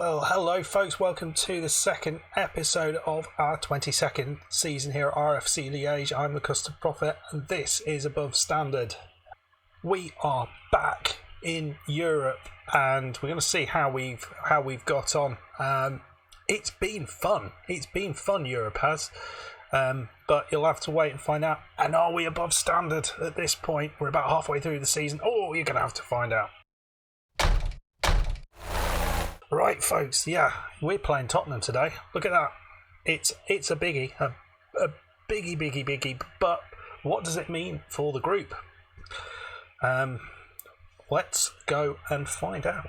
Well, hello folks, welcome to the second episode of our 22nd season here at RFC Liege. I'm the Custard Prophet and this is Above Standard. We are back in Europe and we're going to see how we've got on. It's been fun, Europe has, but you'll have to wait and find out. And are we above standard at this point? We're about halfway through the season. Oh, you're going to have to find out. Right, folks, yeah, we're playing Tottenham today. Look at that. It's a biggie, a biggie, but what does it mean for the group? Let's go and find out.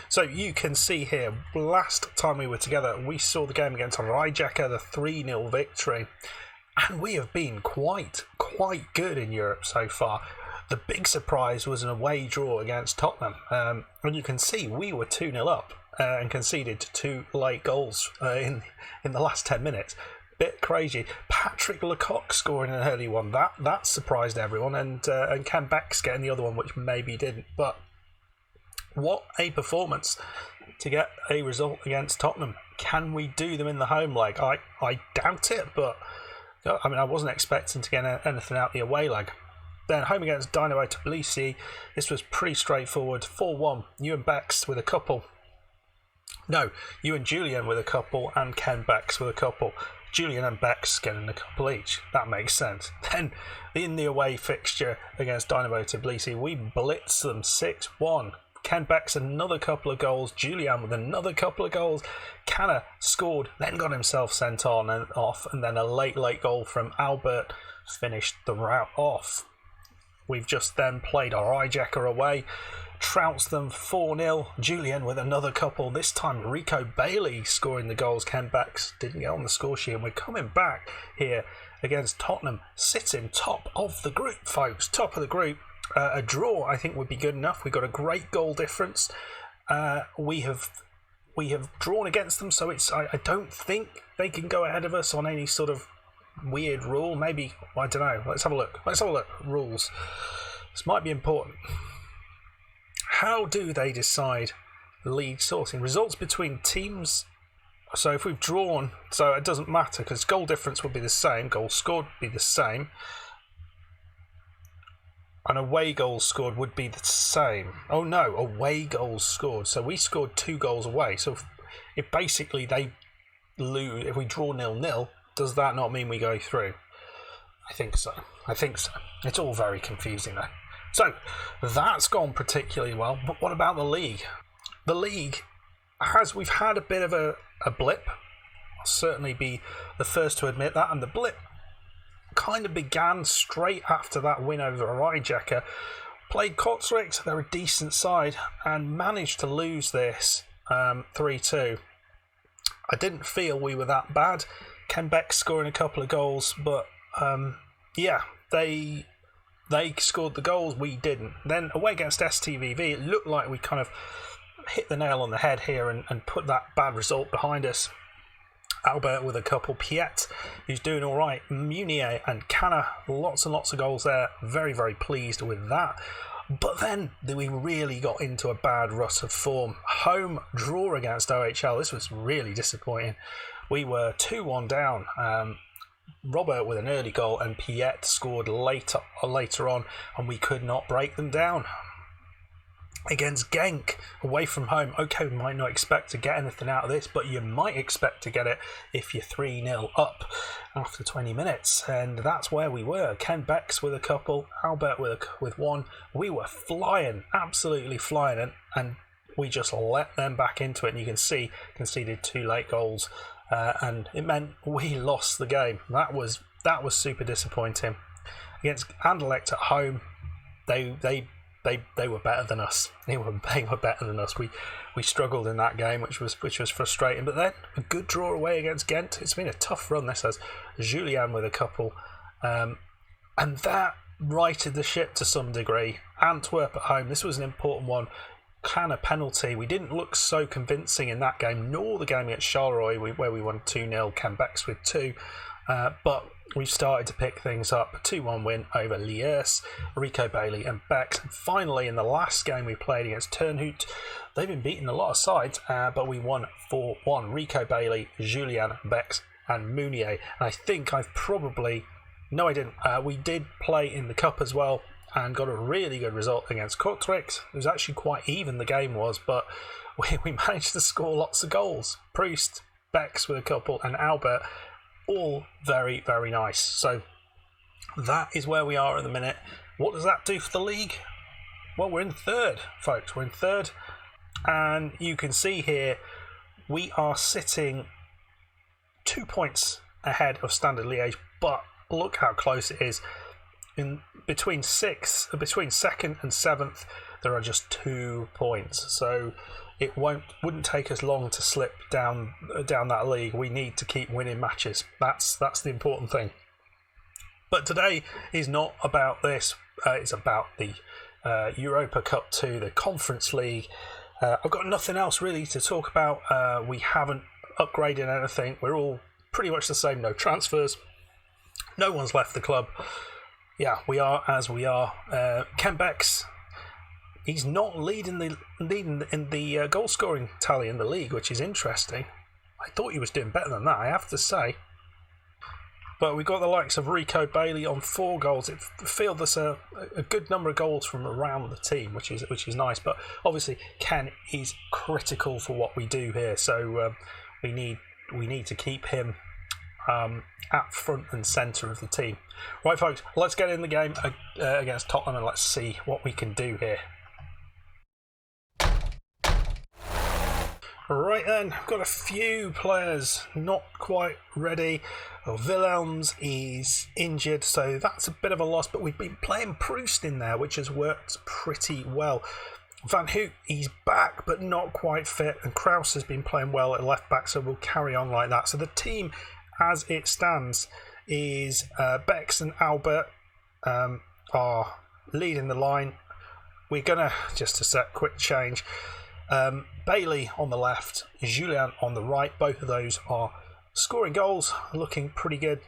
So you can see here, last time we were together, we saw the game against Rijeka, the 3-0 victory, and we have been quite good in Europe so far. The big surprise was an away draw against Tottenham, and you can see we were 2-0 up and conceded 2 late goals in the last 10 minutes. Bit crazy. Patrick Lecoq scoring an early one, that surprised everyone, and Ken Beck's getting the other one, which maybe didn't. But what a performance to get a result against Tottenham. Can we do them in the home leg? I doubt it, but I mean, I wasn't expecting to get anything out the away leg. Then home against Dynamo Tbilisi, this was pretty straightforward. 4-1. Ewan Becks with a couple. No, Ewan Julian with a couple and Ken Becks with a couple. Julian and Becks getting a couple each. That makes sense. Then in the away fixture against Dynamo Tbilisi, we blitzed them 6-1. Ken Becks another couple of goals. Julian with another couple of goals. Canna scored, then got himself sent on and off, and then a late goal from Albert finished the rout off. We've just then played our Rijeka away, trounced them 4-0. Julian with another couple, this time Rico Bailey scoring the goals. Ken Becks didn't get on the score sheet, and we're coming back here against Tottenham, sitting top of the group, folks, top of the group. A draw, I think, would be good enough. We've got a great goal difference. We have drawn against them, so I don't think they can go ahead of us on any sort of weird rule. Maybe, I don't know. Let's have a look. Rules. This might be important. How do they decide league sorting? Results between teams. So if we've drawn, so it doesn't matter because goal difference would be the same. Goals scored would be the same. And away goals scored would be the same. Oh no, away goals scored. So we scored 2 goals away. So if basically they lose, if we draw 0-0, does that not mean we go through? I think so. It's all very confusing though. So that's gone particularly well. But what about the league? The league we've had a bit of a blip. I'll certainly be the first to admit that. And the blip kind of began straight after that win over Rijeka. Played Kortrijk, they're a decent side, and managed to lose this 3-2. I didn't feel we were that bad. Ken Beck scoring a couple of goals, but they scored the goals, we didn't. Then away against STVV, it looked like we kind of hit the nail on the head here and put that bad result behind us. Albert with a couple, Piet, who's doing all right, Munier and Canna, lots and lots of goals there. Very, very pleased with that. But then we really got into a bad rut of form. Home draw against OHL. This was really disappointing. We were 2-1 down. Robert with an early goal and Piet scored later on, and we could not break them down. Against Genk, away from home, okay, we might not expect to get anything out of this, but you might expect to get it if you're 3-0 up after 20 minutes, and that's where we were. Ken Becks with a couple, Albert with one. We were flying, absolutely flying, and we just let them back into it, and you can see conceded 2 late goals, and it meant we lost the game. That was super disappointing. Against Anderlecht at home, they were better than us. They were better than us. We struggled in that game, which was frustrating. But then a good draw away against Ghent. It's been a tough run. This has Julian with a couple, and that righted the ship to some degree. Antwerp at home. This was an important one. Kind of penalty. We didn't look so convincing in that game, nor the game against Charleroi where we won 2-0. Ken Becks with 2. But we've started to pick things up. A 2-1 win over Liege, Rico Bailey and Bex. And finally, in the last game we played against Turnhout, they've been beating a lot of sides, but we won 4-1. Rico Bailey, Julian, Bex and Mounier. And I think I've probably... No, I didn't. We did play in the Cup as well and got a really good result against Kortrijk. It was actually quite even, the game was, but we managed to score lots of goals. Proust, Bex with a couple, and Albert, all very, very nice. So that is where we are at the minute. What does that do for the league? Well, we're in third, folks. We're in third. And you can see here, we are sitting 2 points ahead of Standard Liège, but look how close it is. In between second and seventh, there are just 2 points. So it wouldn't take us long to slip down that league. We need to keep winning matches. That's the important thing. But today is not about this. It's about the Europa Cup 2, the Conference League. I've got nothing else really to talk about. We haven't upgraded anything. We're all pretty much the same. No transfers. No one's left the club. Yeah, we are as we are. Ken Bex, he's not leading in the goal scoring tally in the league, which is interesting. I thought he was doing better than that, I have to say. But we've got the likes of Rico Bailey on 4 goals. It feels there's a good number of goals from around the team, which is nice. But obviously, Ken is critical for what we do here, so we need to keep him at front and centre of the team. Right, folks, let's get in the game against Tottenham and let's see what we can do here. Right then, I've got a few players not quite ready. Wilhelms is injured, so that's a bit of a loss, but we've been playing Proust in there, which has worked pretty well. Van Hout, he's back, but not quite fit, and Kraus has been playing well at left back, so we'll carry on like that. So the team, as it stands, is Bex and Albert are leading the line. We're going to, just a sec, quick change. Bailey on the left, Julian on the right. Both of those are scoring goals, looking pretty good.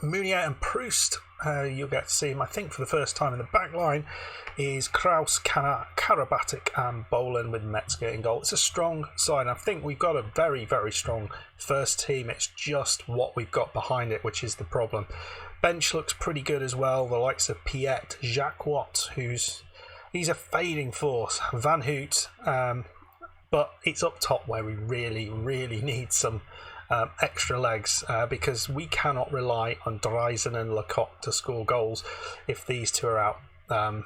Mounier and Proust, you'll get to see him, I think, for the first time in the back line, is Kraus, Karabatic and Bolin with Metzger in goal. It's a strong side. I think we've got a very, very strong first team. It's just what we've got behind it, which is the problem. Bench looks pretty good as well. The likes of Piet, Jacques Watt, he's a fading force. Van Hout, but it's up top where we really, really need some extra legs because we cannot rely on Dreisen and Lecoq to score goals if these two are out.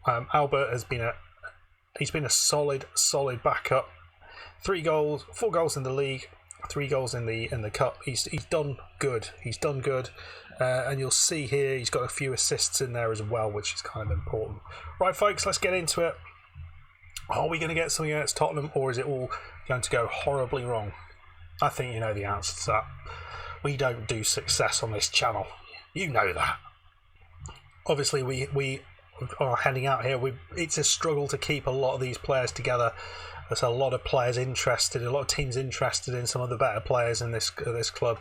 Albert has been a solid backup. 4 goals in the league, 3 goals in the cup. He's done good. And you'll see here he's got a few assists in there as well, which is kind of important. Right, folks, let's get into it. Are we going to get something against Tottenham, or is it all going to go horribly wrong? I think you know the answer to that. We don't do success on this channel. You know that. Obviously, we are heading out here. It's a struggle to keep a lot of these players together. There's a lot of players interested, a lot of teams interested in some of the better players in this club.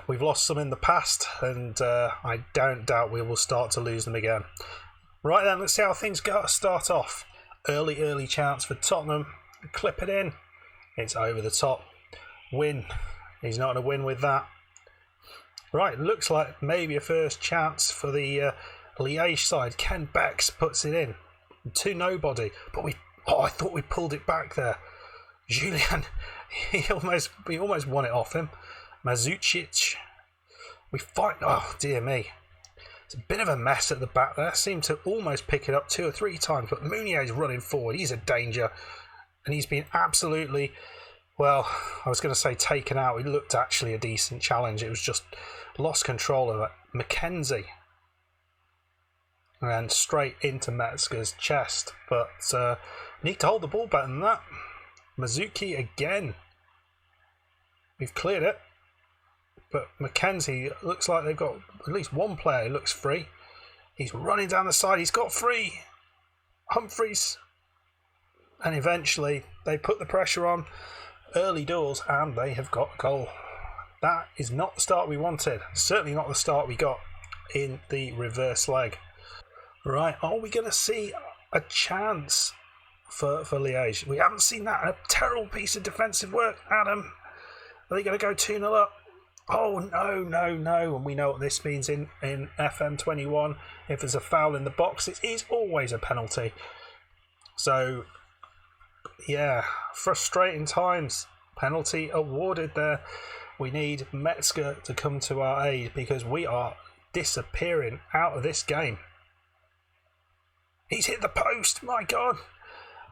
We've lost some in the past, and I don't doubt we will start to lose them again. Right then, let's see how things start off. Early chance for Tottenham. Clip it in. It's over the top. Win. He's not going to win with that. Right, looks like maybe a first chance for the Liège side. Ken Bex puts it in to nobody, but I thought we pulled it back there. Julian, he almost won it off him. Mazucic, we fight. Oh dear me, it's a bit of a mess at the back there. Seemed to almost pick it up 2 or 3 times, but Mounier's running forward. He's a danger, and he's been absolutely. Well, I was going to say taken out. It looked actually a decent challenge. It was just lost control of it. Mackenzie. And straight into Metzger's chest. But need to hold the ball better than that. Mizuki again. We've cleared it. But Mackenzie, looks like they've got at least one player who looks free. He's running down the side. He's got free. Humphreys. And eventually they put the pressure on. Early doors, and they have got a goal. That is not the start we wanted. Certainly not the start we got in the reverse leg. Right, are we going to see a chance for Liege? We haven't seen that. A terrible piece of defensive work, Adam. Are they going to go 2-0 up? Oh, no. And we know what this means in FM21. If there's a foul in the box, it is always a penalty. So, yeah, frustrating times. Penalty awarded there. We need Metzger to come to our aid because we are disappearing out of this game. He's hit the post, my God.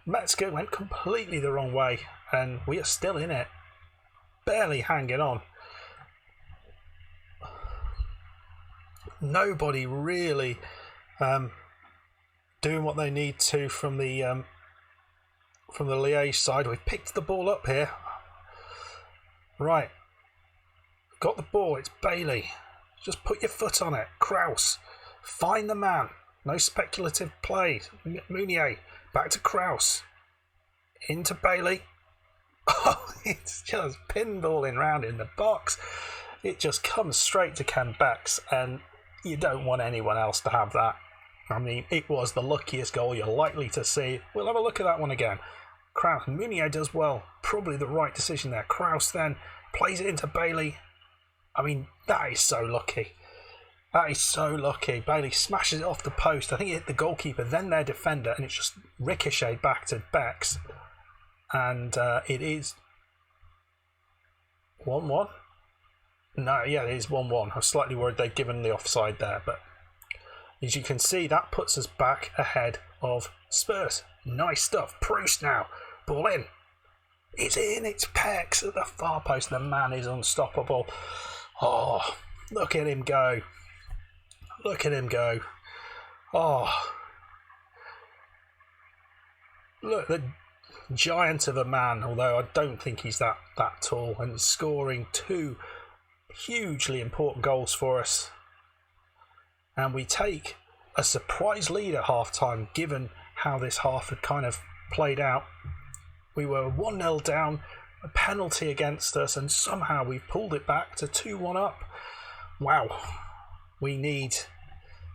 Metzger went completely the wrong way and we are still in it. Barely hanging on. Nobody really doing what they need to from the Liege side. We've picked the ball up here. Right. Got the ball. It's Bailey. Just put your foot on it. Kraus. Find the man. No speculative play. Mounier. Back to Kraus. Into Bailey. Oh, it's just pinballing round in the box. It just comes straight to Ken Bex, and you don't want anyone else to have that. I mean, it was the luckiest goal you're likely to see. We'll have a look at that one again. Kraus. Mounier does well. Probably the right decision there. Kraus then plays it into Bailey. I mean, that is so lucky. That is so lucky. Bailey smashes it off the post. I think it hit the goalkeeper, then their defender, and it just ricocheted back to Bex. And it is 1-1. No, yeah, it is 1-1. I was slightly worried they'd given the offside there, but as you can see, that puts us back ahead of Spurs. Nice stuff. Proust now. Ball in. It's in. It's Pex at the far post. The man is unstoppable. Oh, look at him go. Look at him go. Oh. Look, the giant of a man, although I don't think he's that tall, and scoring 2 hugely important goals for us. And we take a surprise lead at half-time, given how this half had kind of played out. We were 1-0 down, a penalty against us, and somehow we've pulled it back to 2-1 up. Wow. We need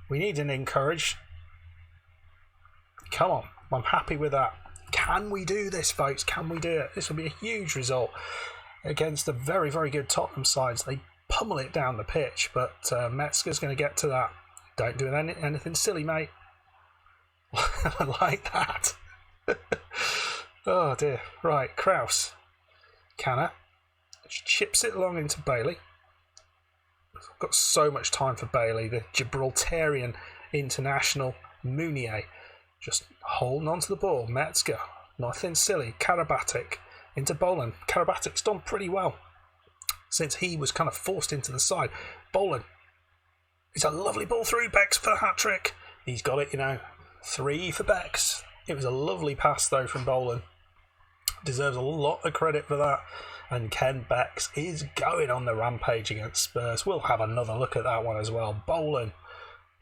an encourage. Come on, I'm happy with that. Can we do this, folks? Can we do it? This will be a huge result against the very, very good Tottenham sides. They pummel it down the pitch, but Metzger's going to get to that. Don't do anything silly, mate. I like that. Oh dear. Right, Kraus. Canna. Chips it along into Bailey. I've got so much time for Bailey, the Gibraltarian international. Mounier. Just holding on to the ball. Metzger. Nothing silly. Karabatic. Into Bolan. Karabatic's done pretty well since he was kind of forced into the side. Bolan. It's a lovely ball through. Bex for the hat-trick. He's got it, 3 for Bex. It was a lovely pass, though, from Bolan. Deserves a lot of credit for that. And Ken Bex is going on the rampage against Spurs. We'll have another look at that one as well. Bolan.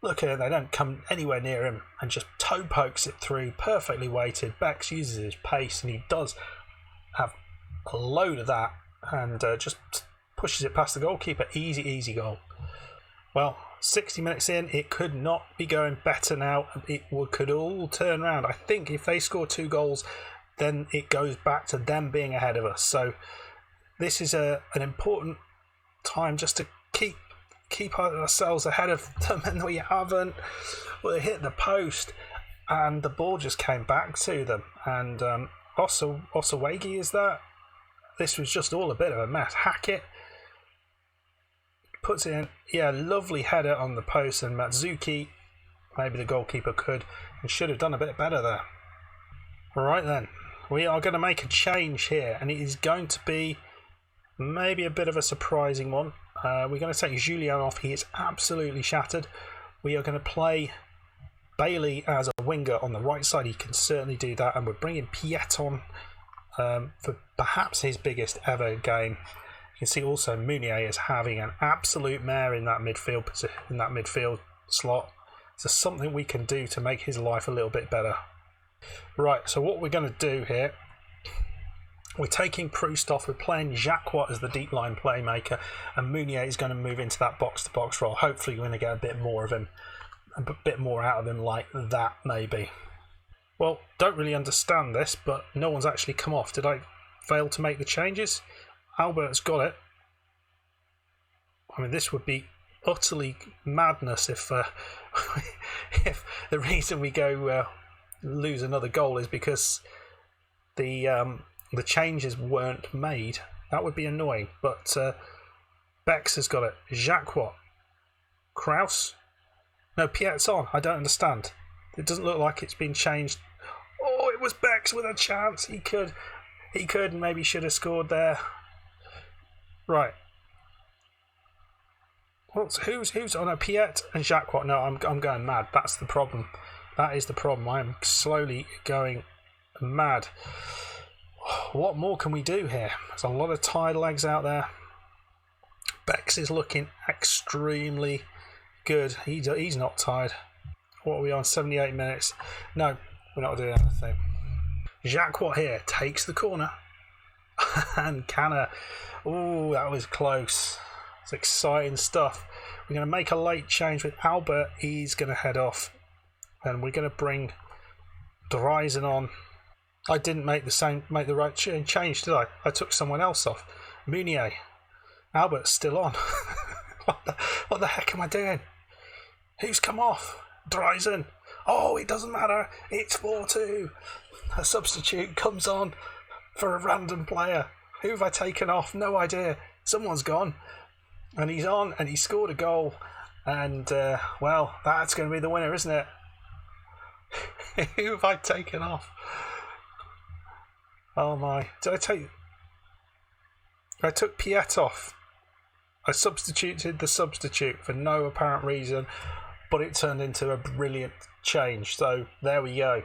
Look at it. They don't come anywhere near him and just toe pokes it through. Perfectly weighted. Bex uses his pace, and he does have a load of that and just pushes it past the goalkeeper. Easy goal. Well, 60 minutes in, it could not be going better now. It could all turn around. I think if they score 2 goals, then it goes back to them being ahead of us. So this is an important time just to keep ourselves ahead of them, and we haven't. Well, they hit the post, and the ball just came back to them. And Osawagi is that. This was just all a bit of a mess. Hackett puts it in. Yeah, lovely header on the post, and Matsuki, maybe the goalkeeper could and should have done a bit better there. All right then, we are going to make a change here, and it is going to be maybe a bit of a surprising one. We're going to take Julien off. He is absolutely shattered. We are going to play Bailey as a winger on the right side. He can certainly do that, and we're bringing Piet on for perhaps his biggest ever game. You can see also Mounier is having an absolute mare in that midfield slot. So something we can do to make his life a little bit better. Right, so what we're going to do here We're taking Proust off. We're playing Jacques as the deep line playmaker, and Meunier is going to move into that box-to-box role. Hopefully, we're going to get a bit more of him, a bit more out of him like that, maybe. Well, don't really understand this, but no one's actually come off. Did I fail to make the changes? Albert's got it. I mean, this would be utterly madness if if the reason we go lose another goal is because the changes weren't made. That would be annoying. But Bex has got it. Jacques what? Kraus? No, Piet's on. I don't understand. It doesn't look like it's been changed. Oh, it was Bex with a chance. He could and maybe should have scored there. Right. Who's on a Piet and Jacques? What? No, I'm going mad. That's the problem. That is the problem. I am slowly going mad. What more can we do here? There's a lot of tired legs out there. Bex is looking extremely good. He's not tired. What are we on? 78 minutes. No, we're not doing anything. Jacques here takes the corner. And Canna. Oh, that was close. It's exciting stuff. We're going to make a late change with Albert. He's going to head off. And we're going to bring Dreisen on. I didn't make the right change, did I? I took someone else off. Meunier. Albert's still on. What the heck am I doing? Who's come off? Dreisen. Oh, it doesn't matter. It's 4-2. A substitute comes on for a random player. Who have I taken off? No idea. Someone's gone. And he's on, and he scored a goal. And, well, that's going to be the winner, isn't it? Who have I taken off? Oh, my. I took Piet off. I substituted the substitute for no apparent reason, but it turned into a brilliant change. So, there we go.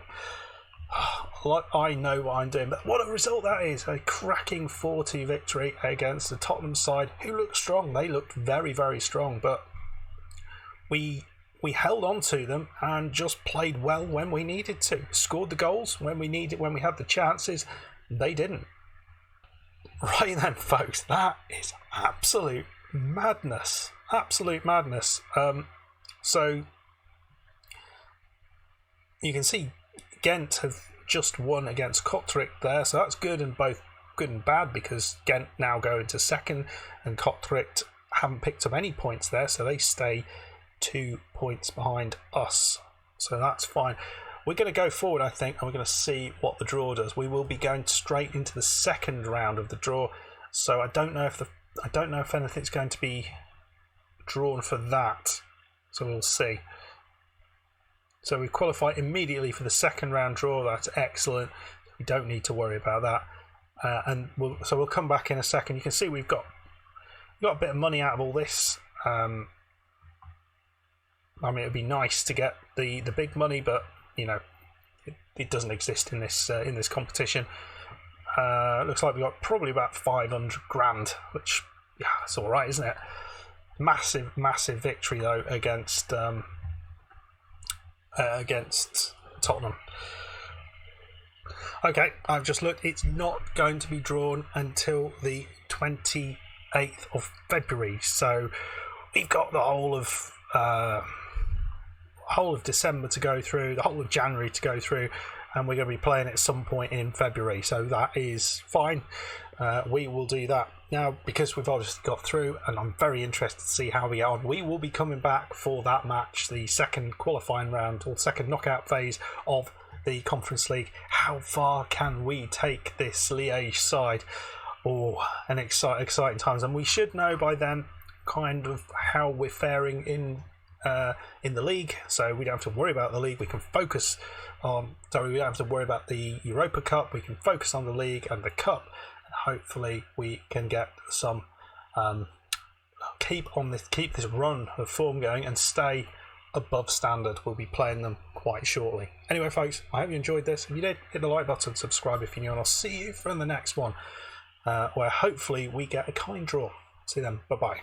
I know what I'm doing, but what a result that is. A cracking 4-2 victory against the Tottenham side, who looked strong. They looked very, very strong, but we held on to them and just played well when we needed to. Scored the goals when we had the chances. They didn't. Right then, folks, that is absolute madness. Absolute madness. So you can see Ghent have just won against Kortrijk there, so that's good and bad, because Ghent now go into second and Kortrijk haven't picked up any points there, so they stay 2 points behind us. So that's fine. We're going to go forward, I think, and we're going to see what the draw does. We will be going straight into the second round of the draw, so I don't know if anything's going to be drawn for that. So we'll see. So we qualify immediately for the second round draw. That's excellent. We don't need to worry about that. And we'll come back in a second. You can see we've got a bit of money out of all this. I mean, it'd be nice to get the big money, but you know, it doesn't exist in this competition. Looks like we got probably about 500 grand, which it's all right, isn't it? Massive victory though against Tottenham. Okay, I've just looked. It's not going to be drawn until the 28th of February, so we've got the whole of December to go through, the whole of January to go through, and we're going to be playing at some point in February, so that is fine. We will do that. Now, because we've obviously got through, and I'm very interested to see how we get on, we will be coming back for that match, the second qualifying round, or second knockout phase of the Conference League. How far can we take this Liège side? Oh, an exciting times, and we should know by then kind of how we're faring in the league, so we don't have to worry about the league. We can focus on, we don't have to worry about the Europa Cup. We can focus on the league and the cup, and hopefully we can get some keep this run of form going and stay above standard. We'll be playing them quite shortly. Anyway, folks, I hope you enjoyed this. If you did, hit the like button, subscribe if you're new, and I'll see you for the next one, where hopefully we get a kind draw. See you then. Bye bye.